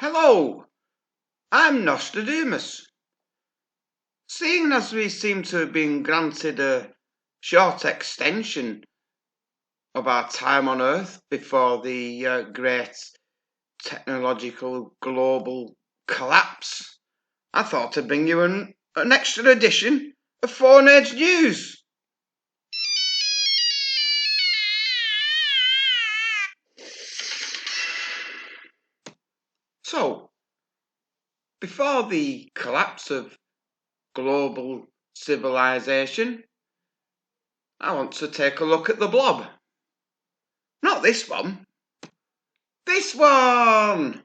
Hello, I'm Nostradamus. Seeing as we seem to have been granted a short extension of our time on Earth before the great technological global collapse, I thought I'd bring you an extra edition of Phone Age News. So, before the collapse of global civilization, I want to take a look at the blob. Not this one. This one!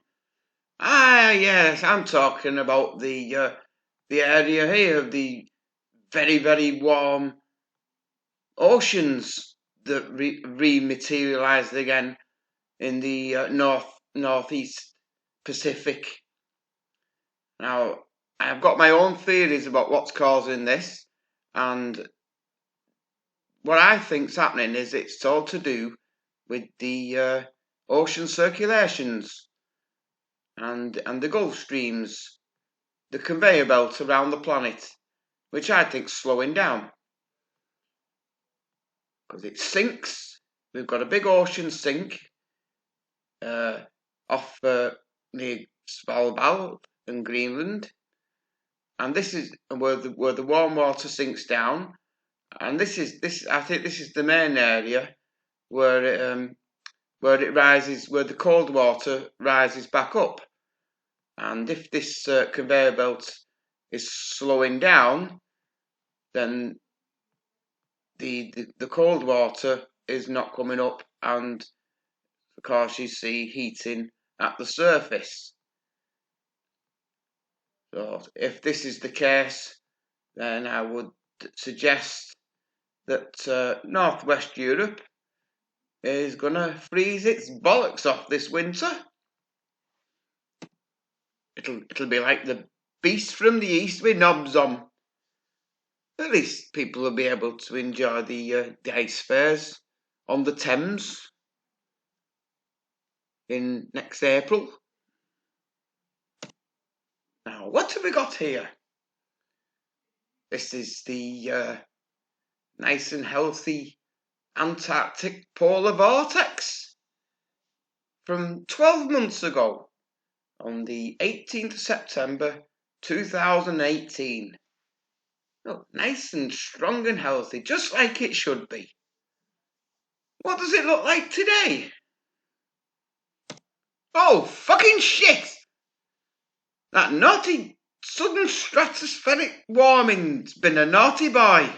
Ah, yes, I'm talking about the area here of the very, very warm oceans that rematerialized again in the northeast Pacific. Now, I've got my own theories about what's causing this, and what I think's happening is it's all to do with the ocean circulations and the Gulf Streams, the conveyor belt around the planet, which I think's slowing down. Because it sinks. We've got a big ocean sink off near Svalbard and Greenland, and this is where the warm water sinks down, and this I think this is the main area where it rises, where the cold water rises back up. And if this conveyor belt is slowing down, then the cold water is not coming up, and of course you see heating at the surface. So if this is the case, then I would suggest that Northwest Europe is gonna freeze its bollocks off this winter. It'll be like the beast from the east with knobs on. At least people will be able to enjoy the ice fairs on the Thames in next April. Now, what have we got here? This is the nice and healthy Antarctic polar vortex from 12 months ago, on the 18th of September 2018. Oh, nice and strong and healthy, just like it should be. What does it look like today? Oh, fucking shit! That naughty sudden stratospheric warming's been a naughty boy.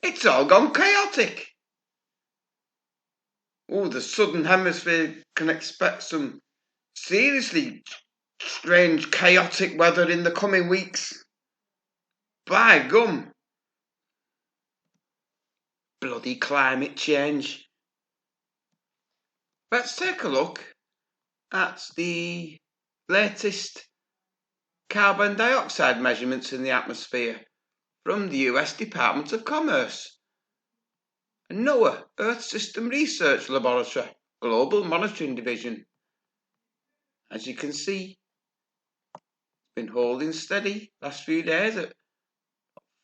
It's all gone chaotic. Oh, the southern hemisphere can expect some seriously strange chaotic weather in the coming weeks. By gum. Bloody climate change. Let's take a look at the latest carbon dioxide measurements in the atmosphere from the US Department of Commerce and NOAA, Earth System Research Laboratory, Global Monitoring Division. As you can see, it's been holding steady last few days at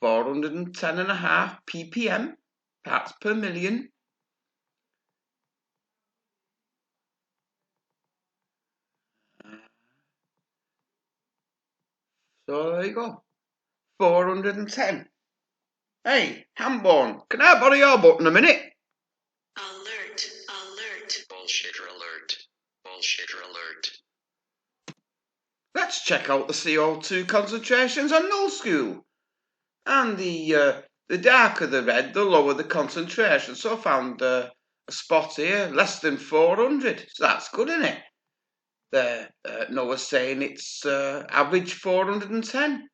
410.5 ppm, parts per million. So there you go, 410. Hey, Hamborn, can I borrow your button a minute? Alert, alert. Bullshitter alert. Bullshitter alert. Let's check out the CO2 concentrations on Null School. And the darker the red, the lower the concentration. So I found a spot here, less than 400. So that's good, isn't it? There, Noah's saying it's average 410.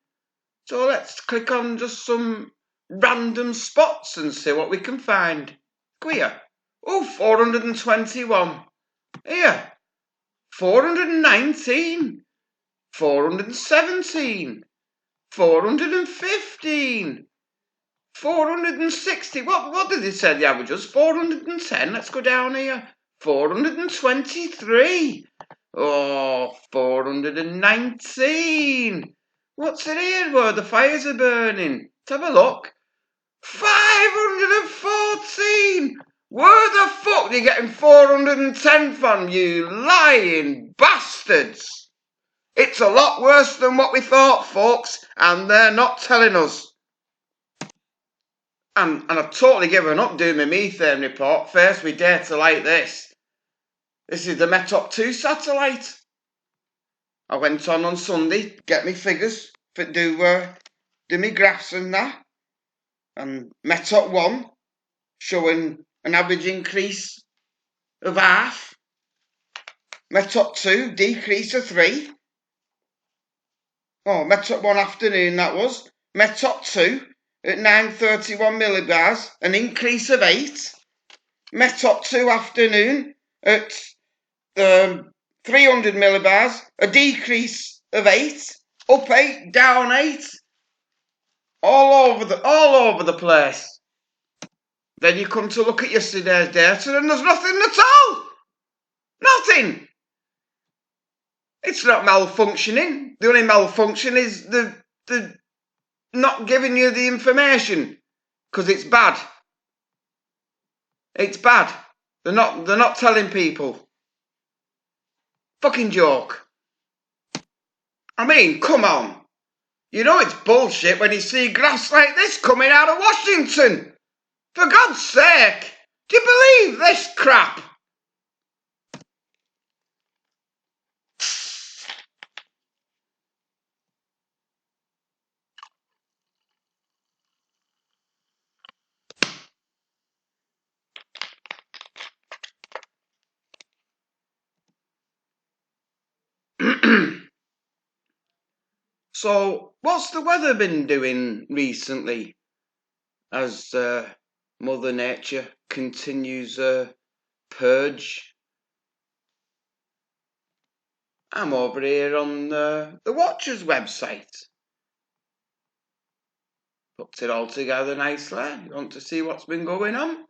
So let's click on just some random spots and see what we can find. Queer. Oh, 421. Here. 419. 417. 415. 460. What did it say the average was? 410. Let's go down here. 423. Oh, 419. What's it here where the fires are burning? Let's have a look. 514. Where the fuck are you getting 410 from, you lying bastards? It's a lot worse than what we thought, folks, and they're not telling us. And I've totally given up doing my methane report first with data like this. This is the Metop 2 satellite. I went on Sunday, get me figures, do me graphs and that. And Metop 1 showing an average increase of half. Metop 2 decrease of 3. Oh, Metop 1 afternoon that was. Metop 2 at 931 millibars, an increase of 8. Metop 2 afternoon at 300 millibars, a decrease of 8. Up 8, down 8. All over the place. Then you come to look at yesterday's data and there's nothing at all. Nothing. It's not malfunctioning. The only malfunction is the not giving you the information because it's bad. It's bad. They're not telling people. Fucking joke. I mean, come on. You know it's bullshit when you see graphs like this coming out of Washington. For God's sake, do you believe this crap? So, what's the weather been doing recently as Mother Nature continues a purge? I'm over here on the Watchers website. Put it all together nicely. You want to see what's been going on?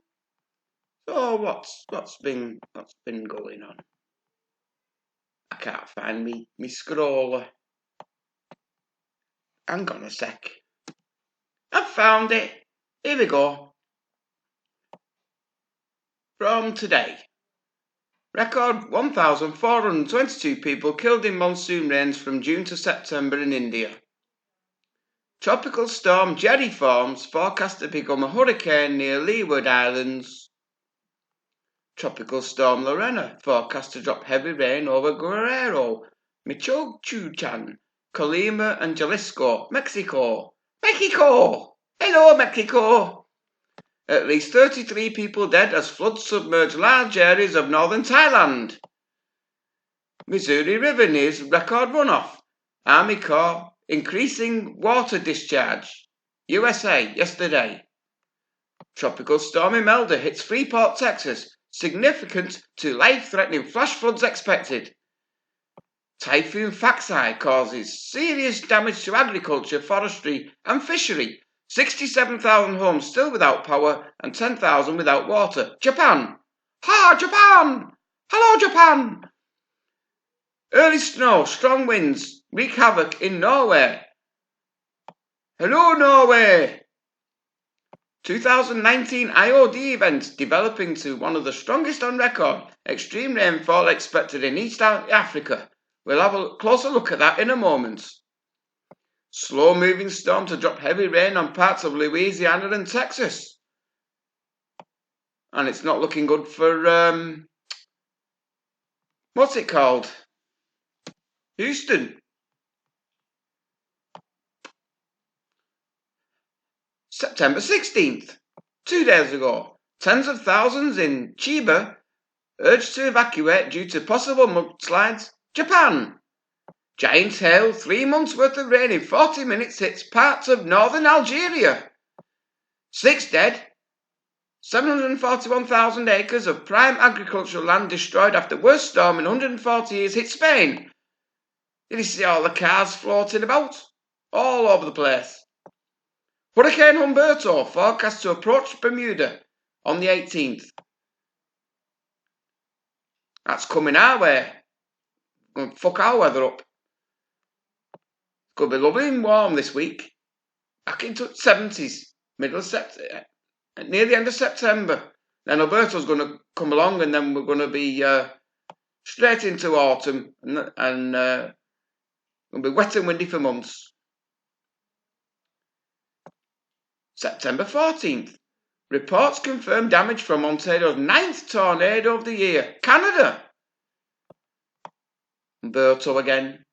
So what's been going on? I can't find me scroller. Hang on a sec. I've found it. Here we go. From today. Record 1,422 people killed in monsoon rains from June to September in India. Tropical storm Jerry forms forecast to become a hurricane near Leeward Islands. Tropical storm Lorena forecast to drop heavy rain over Guerrero, Michoacán, Colima and Jalisco, Mexico. Mexico! Hello, Mexico! At least 33 people dead as floods submerge large areas of northern Thailand. Missouri River nears record runoff. Army Corps increasing water discharge. USA yesterday. Tropical storm Imelda hits Freeport, Texas. Significant to life-threatening flash floods expected. Typhoon Faxai causes serious damage to agriculture, forestry and fishery. 67,000 homes still without power and 10,000 without water. Japan. Ha! Japan! Hello, Japan! Early snow, strong winds wreak havoc in Norway. Hello, Norway! 2019 IOD event developing to one of the strongest on record. Extreme rainfall expected in East Africa. We'll have a closer look at that in a moment. Slow-moving storm to drop heavy rain on parts of Louisiana and Texas. And it's not looking good for, what's it called? Houston. September 16th, 2 days ago. Tens of thousands in Chiba urged to evacuate due to possible mudslides. Japan. Giant hail, 3 months worth of rain in 40 minutes hits parts of northern Algeria. 6 dead. 741,000 acres of prime agricultural land destroyed after worst storm in 140 years hit Spain. Did you see all the cars floating about? All over the place. Hurricane Humberto forecast to approach Bermuda on the 18th. That's coming our way. going to fuck our weather up. It's going to be lovely and warm this week. Back into 70s, middle of September, near the end of September. Then Alberto's going to come along, and then we're going to be straight into autumn, and it'll be wet and windy for months. September 14th. Reports confirm damage from Ontario's 9th tornado of the year. Canada. Alberto again.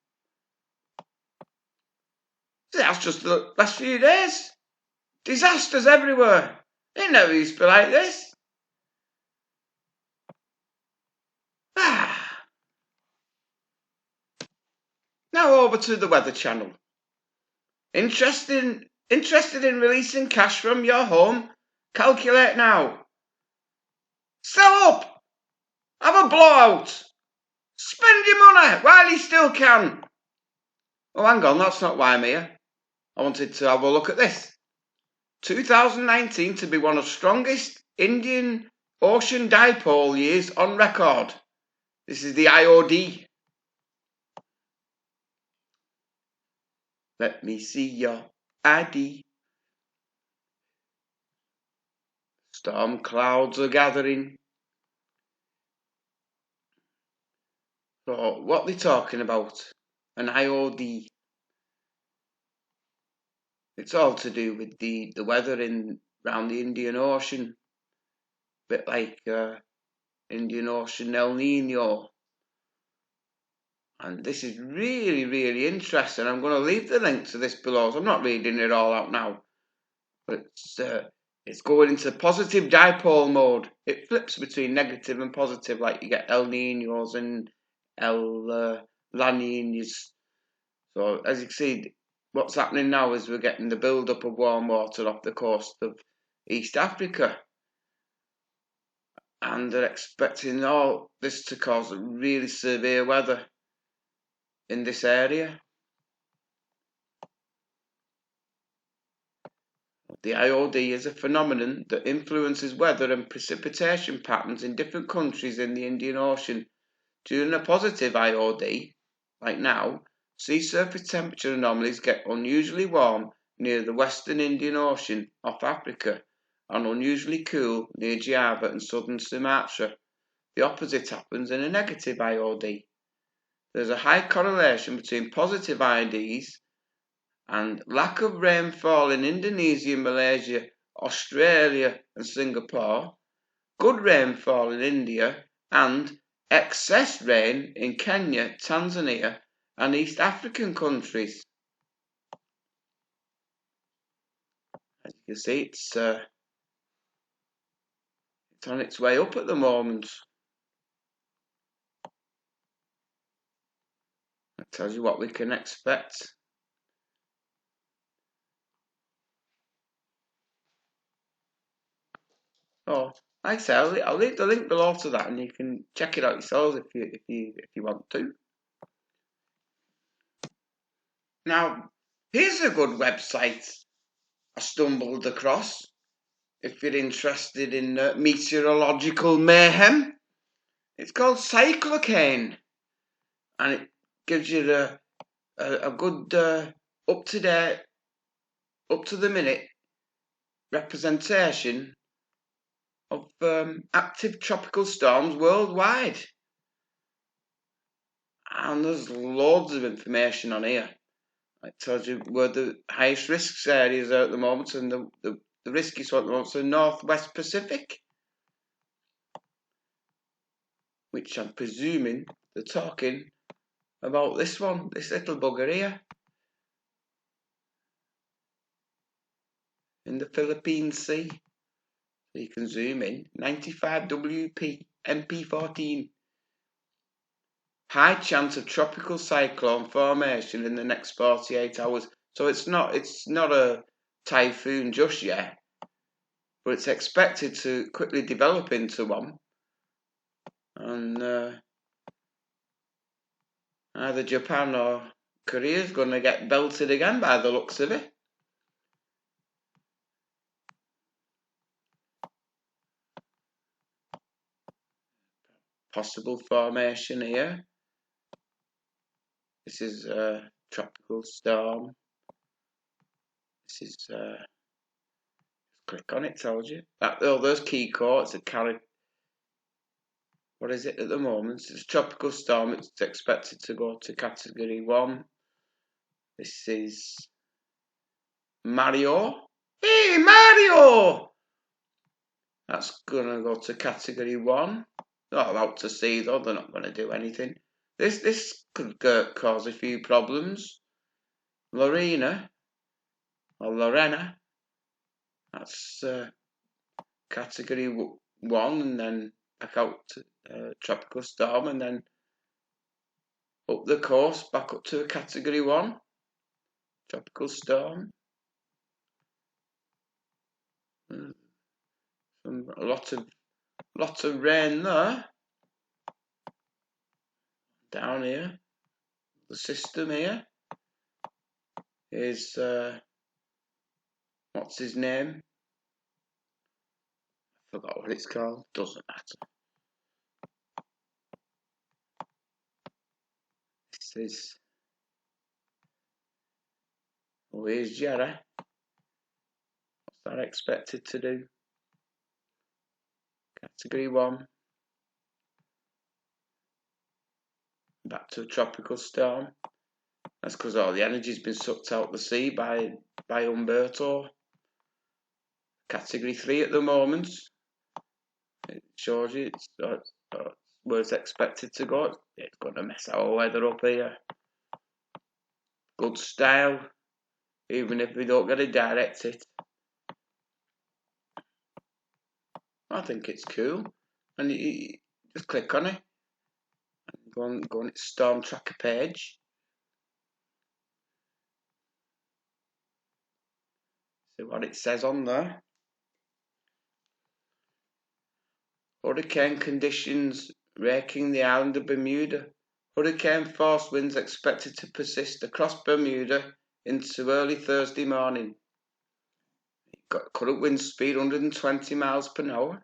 That's just the last few days. Disasters everywhere. It never used to be like this. Now over to the Weather Channel. Interested in releasing cash from your home? Calculate now. Sell up. Have a blowout. Spend your money while you still can. Oh, hang on, that's not why I'm here. I wanted to have a look at this. 2019 to be one of the strongest Indian Ocean dipole years on record. This is the IOD. Let me see your ID. Storm clouds are gathering. So, what are they talking about? An IOD. It's all to do with the weather around the Indian Ocean. Bit like Indian Ocean El Nino. And this is really, really interesting. I'm going to leave the link to this below. So I'm not reading it all out now. But it's going into positive dipole mode. It flips between negative and positive, like you get El Ninos and La Ninas. So as you can see, what's happening now is we're getting the build-up of warm water off the coast of East Africa. And they're expecting all this to cause really severe weather in this area. The IOD is a phenomenon that influences weather and precipitation patterns in different countries in the Indian Ocean. During a positive IOD, like now, sea surface temperature anomalies get unusually warm near the western Indian Ocean off Africa and unusually cool near Java and southern Sumatra. The opposite happens in a negative IOD. There's a high correlation between positive IODs and lack of rainfall in Indonesia, Malaysia, Australia and Singapore, good rainfall in India, and excess rain in Kenya, Tanzania and East African countries. As you can see, it's on its way up at the moment. That tells you what we can expect. Oh, like I say, I'll leave the link below to that, and you can check it out yourselves if you want to. Now, here's a good website I stumbled across. If you're interested in meteorological mayhem, it's called Cyclocane, and it gives you a good up-to-date, up-to-the-minute representation of active tropical storms worldwide. And there's loads of information on here. It tells you where the highest risks areas are at the moment, and the riskiest one at the moment is the Northwest Pacific, which I'm presuming they're talking about this one, this little bugger here, in the Philippine Sea. So you can zoom in, 95 WP, MP14. High chance of tropical cyclone formation in the next 48 hours. So it's not a typhoon just yet, but it's expected to quickly develop into one. And either Japan or Korea is going to get belted again by the looks of it. Possible formation here. This is a tropical storm. This is click on it, tells you. All those key codes are carried. What is it at the moment? It's a tropical storm. It's expected to go to category 1. This is Mario. Hey, Mario! That's gonna go to category 1. Not allowed to see though. They're not gonna do anything. This could cause a few problems. Lorena or Lorena. That's category 1, and then back out to tropical storm, and then up the coast back up to a category 1 tropical storm. A lot of rain there. Down here, the system here is what's his name? I forgot what it's called. Doesn't matter. This is. Where's Jerry? What's that expected to do? Category 1. Back to a tropical storm. That's because all the energy's been sucked out the sea by Umberto. Category 3 at the moment. It shows you it's where it's expected to go. It's going to mess our weather up here. Good style, even if we don't get a direct hit. I think it's cool. And you just click on it. Go on its storm tracker page. See what it says on there. Hurricane conditions raking the island of Bermuda. Hurricane force winds expected to persist across Bermuda into early Thursday morning. Got current wind speed 120 miles per hour.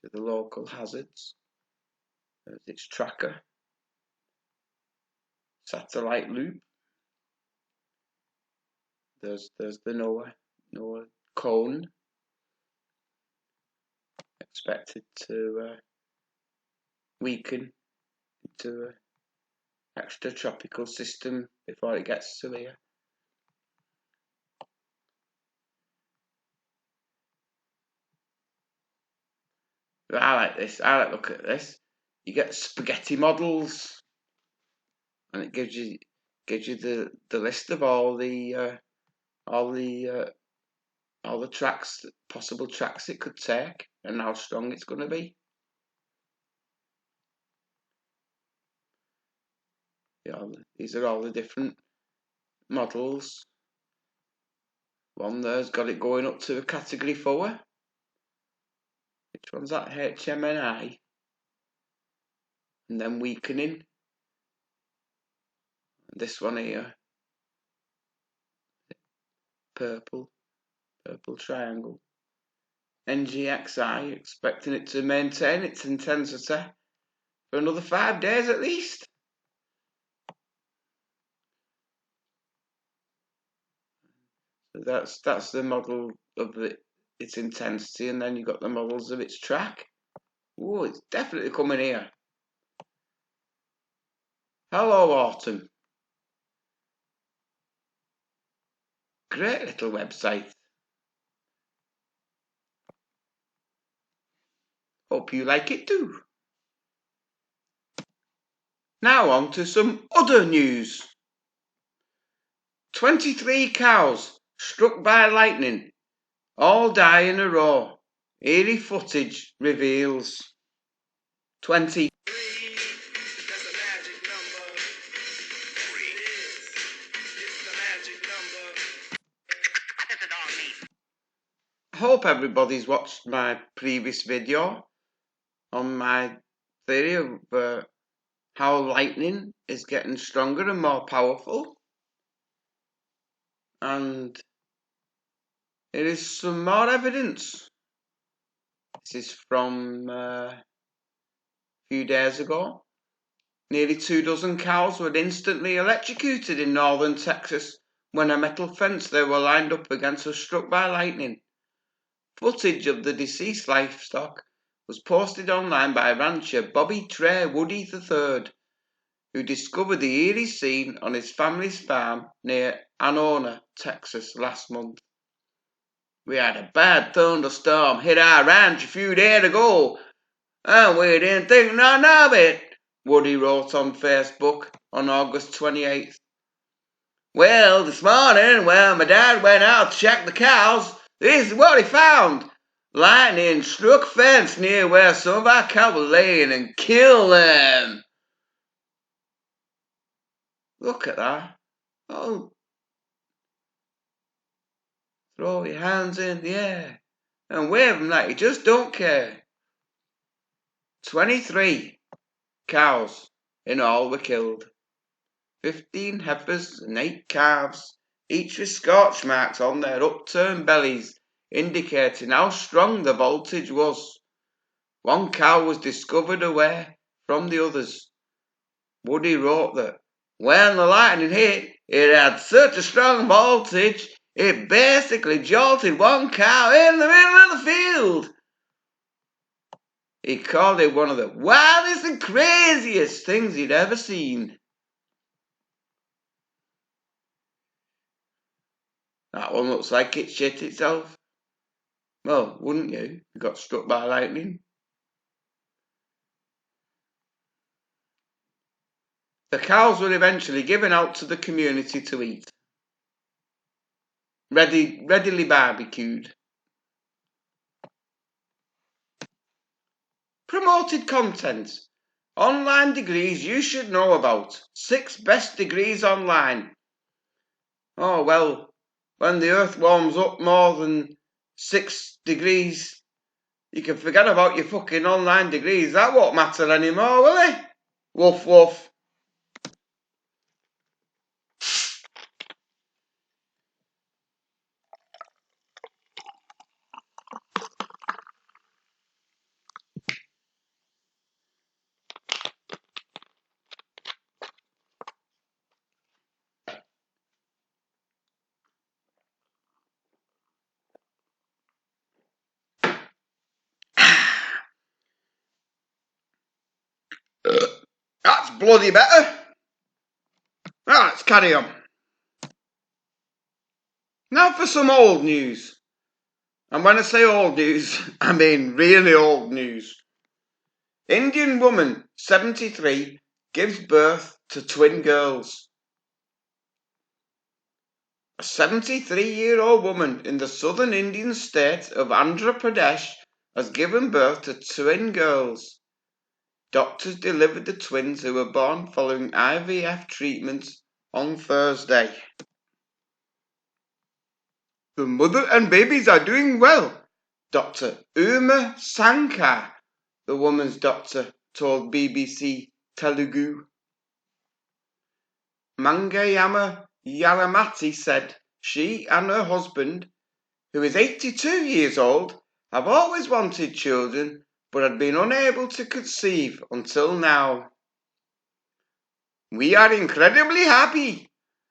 To the local hazards. There's its tracker. Satellite loop. There's the NOAA cone. Expected to weaken into an extratropical system before it gets to here. But I like this. I like look at this. You get spaghetti models, and it gives you the list of all the tracks, possible tracks it could take, and how strong it's going to be. Yeah, these are all the different models. One there's got it going up to a category 4. Which one's that? HMNI. And then weakening. This one here. Purple triangle. NGXI, expecting it to maintain its intensity for another 5 days at least. So that's the model of its intensity, and then you've got the models of its track. Oh, it's definitely coming here. Hello, Autumn. Great little website. Hope you like it too. Now on to some other news. 23 cows struck by lightning, all die in a row. Eerie footage reveals 20. I hope everybody's watched my previous video on my theory of how lightning is getting stronger and more powerful. And there is some more evidence. This is from a few days ago. Nearly 24 cows were instantly electrocuted in northern Texas when a metal fence they were lined up against was struck by lightning. Footage of the deceased livestock was posted online by rancher Bobby Trey Woody III, who discovered the eerie scene on his family's farm near Anona, Texas last month. "We had a bad thunderstorm hit our ranch a few days ago, and we didn't think none of it," Woody wrote on Facebook on August 28th. "Well, this morning when my dad went out to check the cows, this is what he found. Lightning struck fence near where some of our cows were laying and killed them." Look at that. Oh, throw your hands in the air and wave them like you just don't care. 23 cows in all were killed. 15 heifers and 8 calves, each with scorch marks on their upturned bellies, indicating how strong the voltage was. One cow was discovered away from the others. Woody wrote that when the lightning hit, it had such a strong voltage, it basically jolted one cow in the middle of the field. He called it one of the wildest and craziest things he'd ever seen. That one looks like it shit itself. Well, wouldn't you? You got struck by lightning. The cows were eventually given out to the community to eat. Readily barbecued. Promoted content. Online degrees you should know about. 6 best degrees online. Oh, well, when the earth warms up more than 6 degrees, you can forget about your fucking online degrees. That won't matter anymore, will it? Woof woof. That's bloody better. Right, let's carry on. Now for some old news. And when I say old news, I mean really old news. Indian woman, 73, gives birth to twin girls. A 73-year-old woman in the southern Indian state of Andhra Pradesh has given birth to twin girls. Doctors delivered the twins who were born following IVF treatments on Thursday. The mother and babies are doing well, Dr. Uma Sankar, the woman's doctor, told BBC Telugu. Mangayama Yaramati said she and her husband, who is 82 years old, have always wanted children but had been unable to conceive until now. "We are incredibly happy,"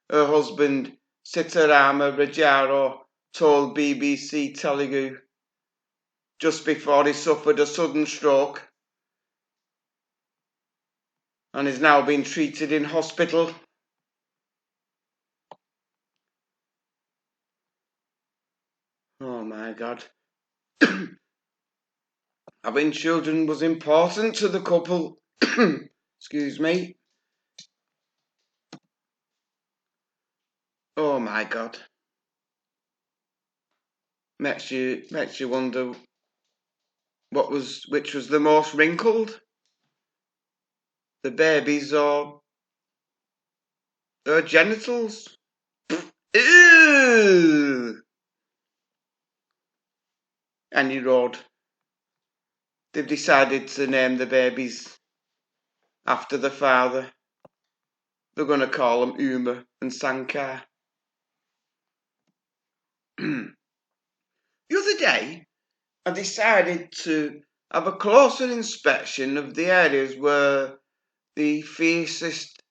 her husband Sitarama Rajaro told BBC Telugu, just before he suffered a sudden stroke and is now being treated in hospital. Oh my God. Having children was important to the couple. Excuse me. Oh my God. Makes you wonder which was the most wrinkled, the babies or her genitals. Ew. And he roared. They've decided to name the babies after the father. They're going to call them Uma and Sankar. The other day, I decided to have a closer inspection of the areas where the fiercest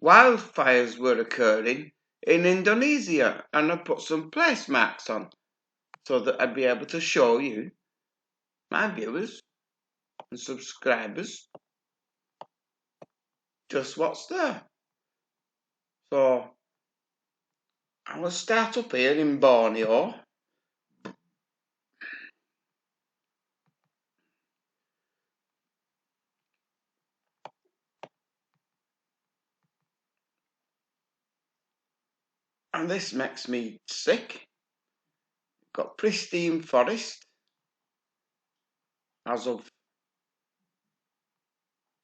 wildfires were occurring in Indonesia, and I put some place marks on so that I'd be able to show you, my viewers and subscribers, just what's there. So I will start up here in Borneo. And this makes me sick. Got pristine forest as of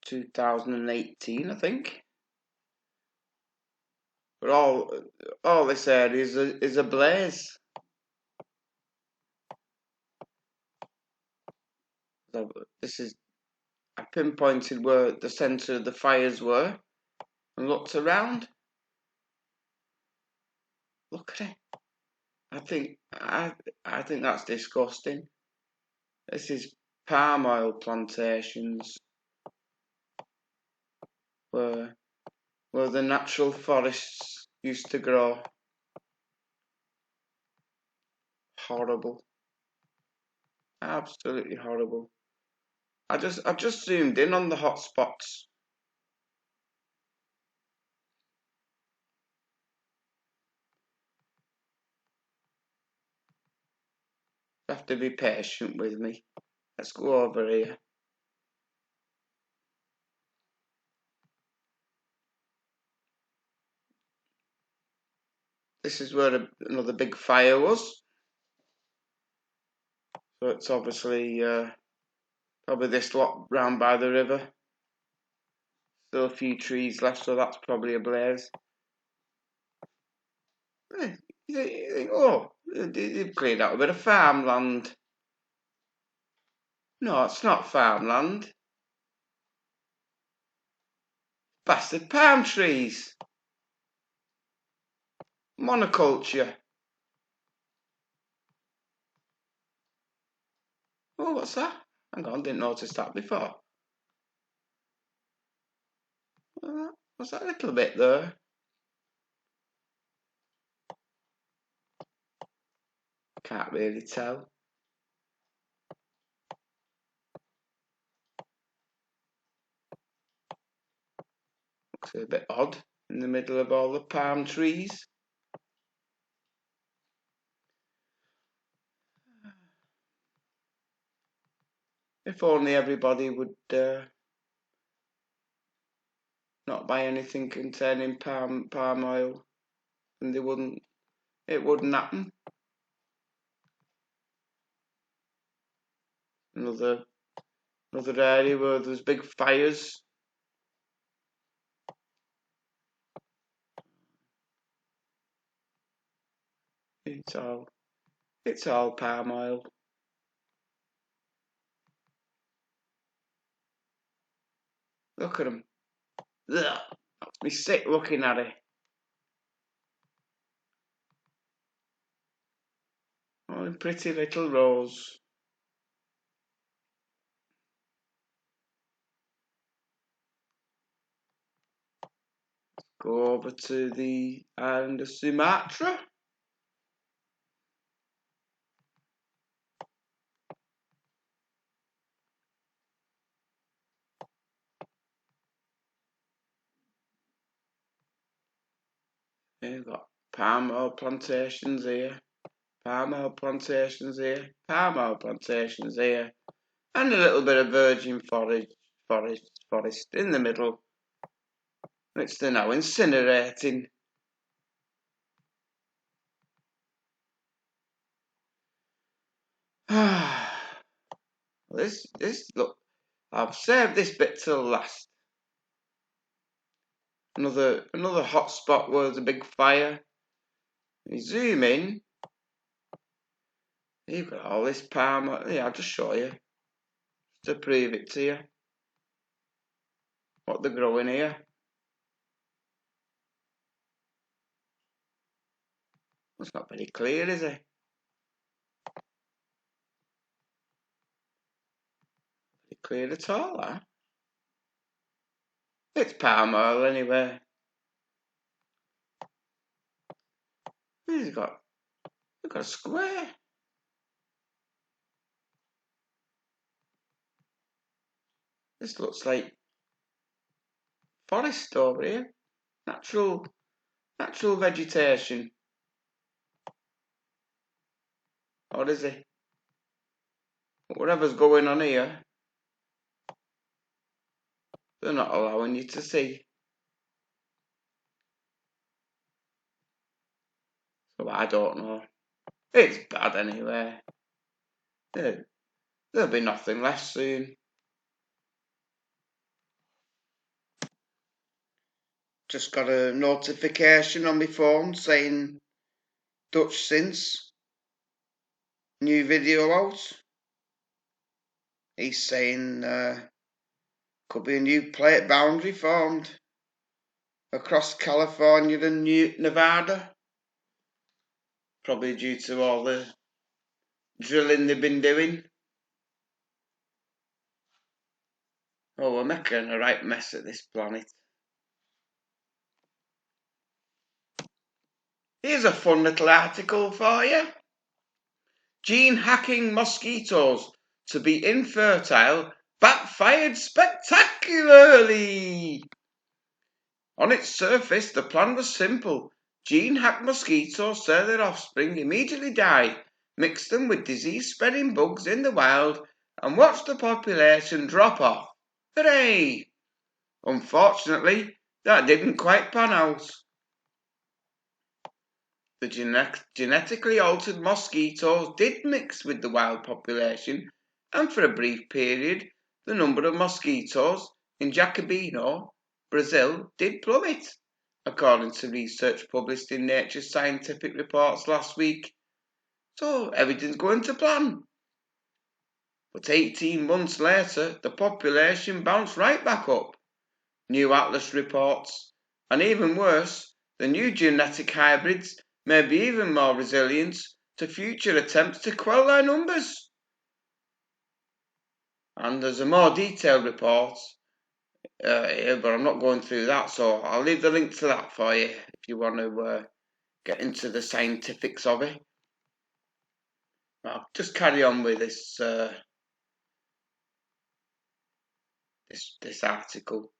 2018, I think. But all this area is ablaze. So this is, I pinpointed where the centre of the fires were and looked around. Look at it. I think that's disgusting. This is palm oil plantations where the natural forests used to grow. Horrible. Absolutely horrible. I just zoomed in on the hot spots. You have to be patient with me. Let's go over here. This is where another big fire was. So it's obviously probably this lot round by the river. Still a few trees left, so that's probably a blaze. You think, oh, they've cleared out a bit of farmland. No, it's not farmland. Bastard palm trees. Monoculture. Oh, what's that? Hang on, didn't notice that before. What's that little bit there? Can't really tell. Looks a bit odd in the middle of all the palm trees. If only everybody would not buy anything containing palm oil, and it wouldn't happen. Another area where there's big fires. It's all palm oil. Look at them. Ugh, makes me sick looking at it. Oh, pretty little rose. Go over to the island of Sumatra. You've got palm oil plantations here, palm oil plantations here, palm oil plantations here, and a little bit of virgin forest in the middle, which they're now incinerating. This look, I've saved this bit till last. Another hot spot where there's a big fire. You zoom in, you've got all this palm oil. Yeah, I'll just show you to prove it to you what they're growing here. It's not very clear, is it? clear at all, that. It's palm oil anyway. We've got a square. This looks like forest over here. Natural vegetation. Or is it? Whatever's going on here, they're not allowing you to see. So I don't know. It's bad anyway. There'll be nothing left soon. Just got a notification on my phone saying Dutch Since new video out. He's saying could be a new plate boundary formed across California and Nevada. Probably due to all the drilling they've been doing. Oh, we're making a right mess of this planet. Here's a fun little article for you. Gene hacking mosquitoes to be infertile backfired spectacularly. On its surface, the plan was simple. Gene-hacked mosquitoes say their offspring immediately die, mix them with disease-spreading bugs in the wild, and watch the population drop off. Hooray! Unfortunately, that didn't quite pan out. The genetically altered mosquitoes did mix with the wild population, and for a brief period, the number of mosquitoes in Jacobino, Brazil, did plummet, according to research published in Nature's Scientific Reports last week. So everything's going to plan. But 18 months later, the population bounced right back up. New Atlas reports, and even worse, the new genetic hybrids may be even more resilient to future attempts to quell their numbers. And there's a more detailed report here, but I'm not going through that, so I'll leave the link to that for you if you want to get into the scientifics of it. I'll just carry on with this this article.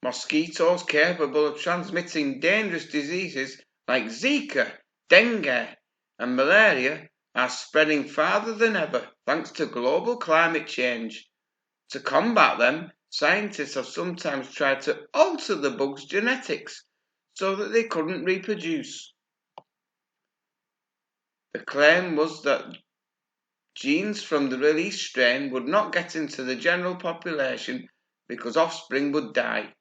Mosquitoes capable of transmitting dangerous diseases like Zika, dengue, and malaria are spreading farther than ever thanks to global climate change. To combat them, scientists have sometimes tried to alter the bug's genetics so that they couldn't reproduce. The claim was that genes from the released strain would not get into the general population because offspring would die.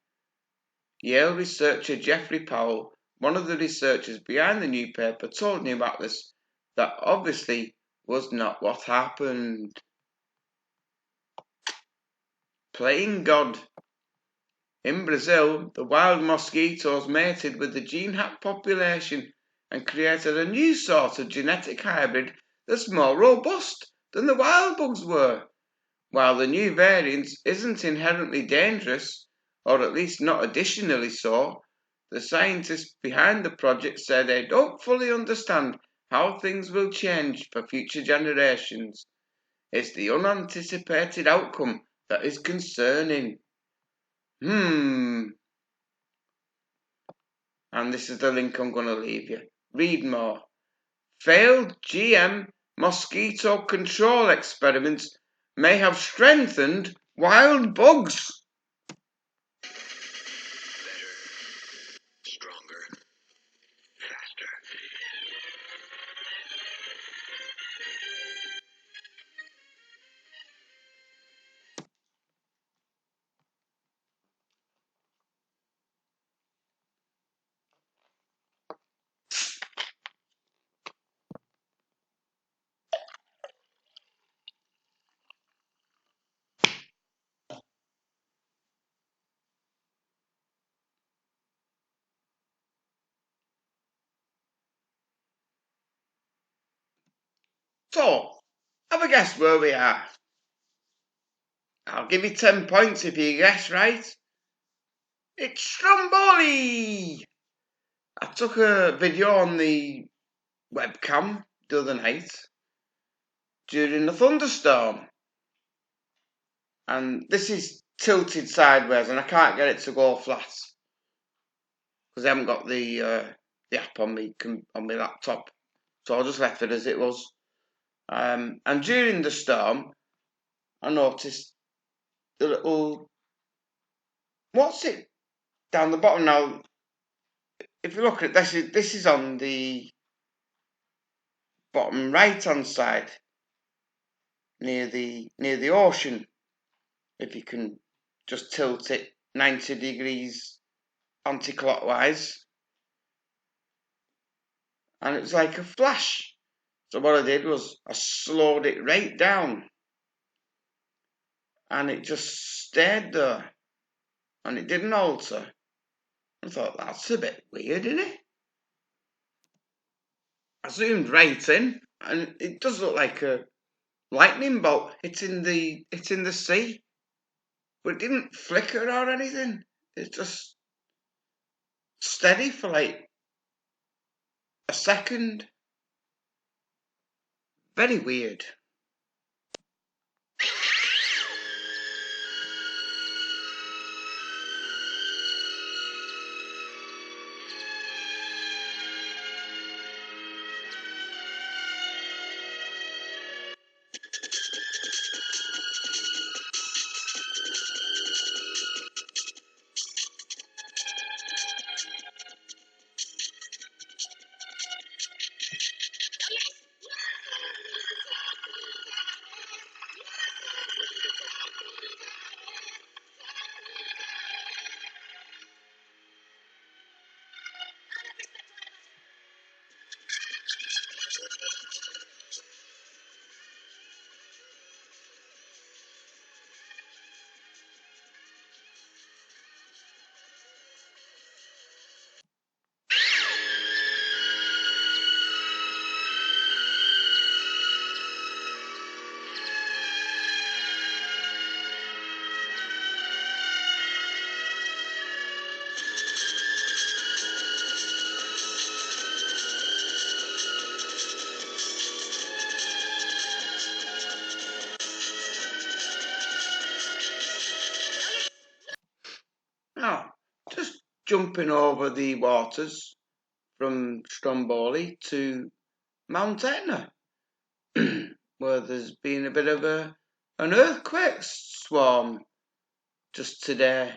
Yale researcher Jeffrey Powell, one of the researchers behind the new paper, told New Atlas that obviously was not what happened. Playing God. In Brazil, the wild mosquitoes mated with the gene-hacked population and created a new sort of genetic hybrid that's more robust than the wild bugs were. While the new variant isn't inherently dangerous, or at least not additionally so, the scientists behind the project say they don't fully understand how things will change for future generations. It's the unanticipated outcome that is concerning. And this is the link I'm going to leave you. Read more. Failed GM mosquito control experiments may have strengthened wild bugs. Better, stronger, faster. So, have a guess where we are. I'll give you 10 points if you guess right. It's Stromboli! I took a video on the webcam the other night during a thunderstorm, and this is tilted sideways and I can't get it to go flat because I haven't got the app on my laptop, so I just left it as it was. And during the storm I noticed the little, what's it down the bottom now? If you look at it, this is on the bottom right hand side near the ocean. If you can just tilt it 90 degrees anti-clockwise, and it was like a flash. So what I did was I slowed it right down, and it just stayed there, and it didn't alter. I thought, that's a bit weird, isn't it? I zoomed right in, and it does look like a lightning bolt hitting the sea, but it didn't flicker or anything. It's just steady for like a second. Very weird. Now, just jumping over the waters from Stromboli to Mount Etna, where there's been a bit of an earthquake swarm just today.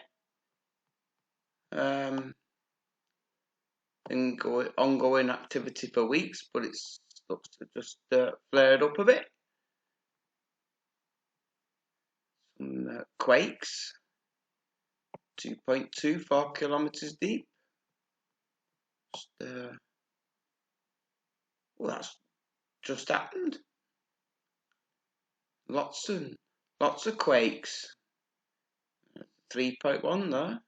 Ongoing activity for weeks, but it looks to just flared up a bit. Some quakes, 2.24 kilometres deep. Well, that's just happened. Lots of quakes. 3.1 there.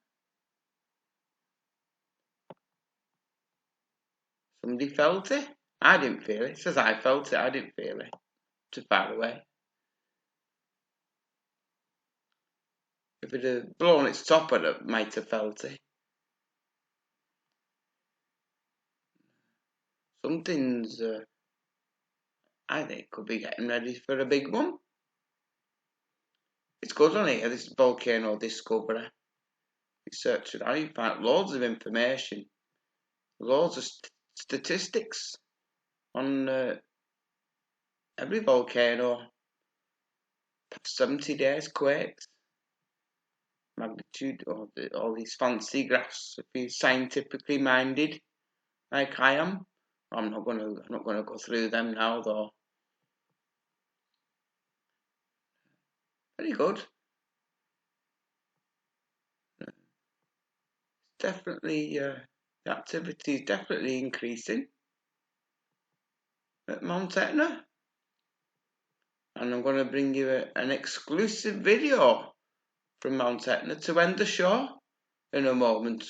Somebody felt it. I didn't feel it. It says I felt it. I didn't feel it. Too far away. If it had blown its top, I might have felt it. Something's, I think, could be getting ready for a big one. It's good on here, this volcano discovery. You search it out, you find loads of information, loads of statistics on every volcano. Past 70 days quakes, magnitude, all these fancy graphs. If you're scientifically minded, like I am, I'm not gonna go through them now though. Very good. Definitely, the activity is definitely increasing at Mount Etna. And I'm going to bring you an exclusive video from Mount Etna to end the show in a moment.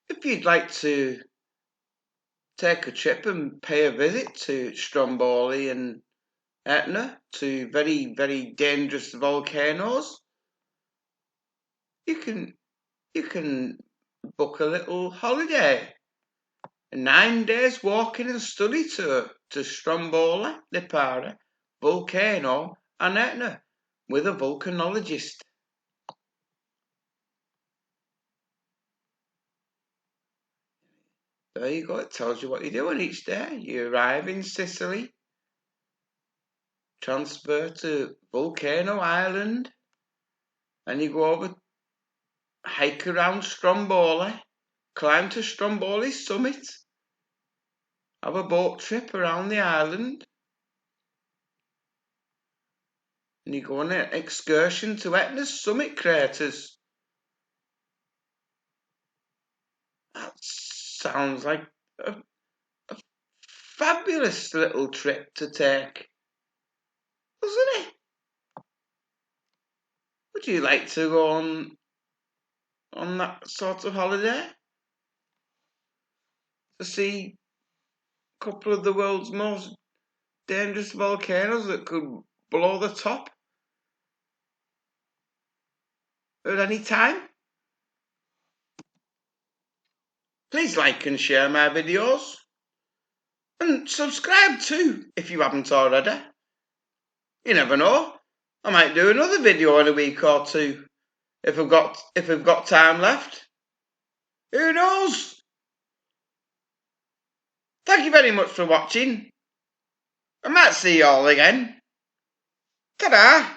If you'd like to take a trip and pay a visit to Stromboli and Etna to very, very dangerous volcanoes, you can book a little holiday. 9 days walking and study to Stromboli, Lipara, volcano and Etna with a volcanologist. There you go, it tells you what you're doing each day. You arrive in Sicily, transfer to Volcano Island, and you go over, hike around Stromboli, climb to Stromboli summit, have a boat trip around the island, and you go on an excursion to Etna's summit craters. That sounds like a fabulous little trip to take, doesn't it? Would you like to go on that sort of holiday? To see a couple of the world's most dangerous volcanoes that could blow the top at any time? Please like and share my videos. And subscribe too, if you haven't already. You never know, I might do another video in a week or two, if I've got time left. Who knows? Thank you very much for watching. I might see you all again. Ta-da!